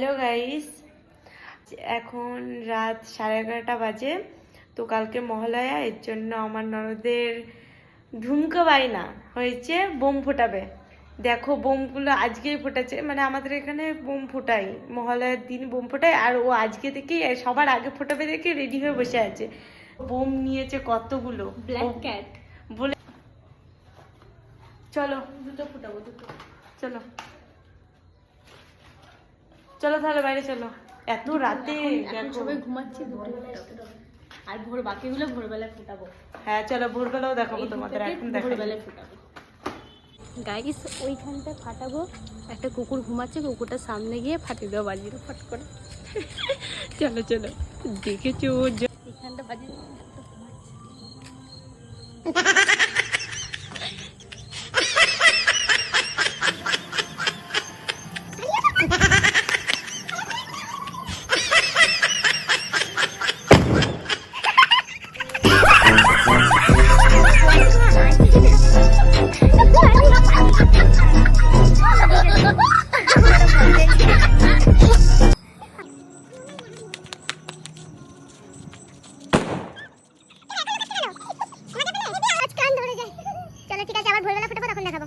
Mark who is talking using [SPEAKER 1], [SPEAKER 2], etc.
[SPEAKER 1] Hello guys, এখন রাত 11:30 বাজে। তো কালকে মহালয়া, এর জন্য আমার ননদের ঝুমকা বাইনা হয়েছে বোম ফোটাবে। দেখো বোমগুলো আজকেই ফোটাচ্ছে, মানে আমাদের এখানে বোম ফোটাই, মহালয়ার দিন বোম ফোটাই। আর ও আজকে থেকেই সবার আগে ফোটাবে দেখে রেডি হয়ে বসে আছে। বোম নিয়েছে কতগুলো,
[SPEAKER 2] ব্ল্যাক ক্যাট
[SPEAKER 1] বলে চলো
[SPEAKER 2] দুটো ফুটাবো দুটো।
[SPEAKER 1] চলো চলো তাহলে বাইরে চলো। এত রাতে
[SPEAKER 2] এখন সবাই ঘুমাচ্ছে, দুটো ফুটাবো। আর বাকিগুলো ভোরবেলায় ফুটাবো।
[SPEAKER 1] হ্যাঁ চলো, ভোরবেলাও দেখাবো তোমাদের, এখন দেখাবো
[SPEAKER 2] ভোরবেলায় ফুটাবো। গাইস ওইখানটা ফাটাবো, একটা কুকুর ঘুমাচ্ছে, কুকুরটার সামনে গিয়ে ফাটিয়ে দেবো বাজিয়ে ফট করে। চলো চলো, দেখেছো এখানটা বাজিয়ে
[SPEAKER 3] চলো ঠিক আছে, আবার ভোরবেলা ফোটাবো, তখন দেখাবো।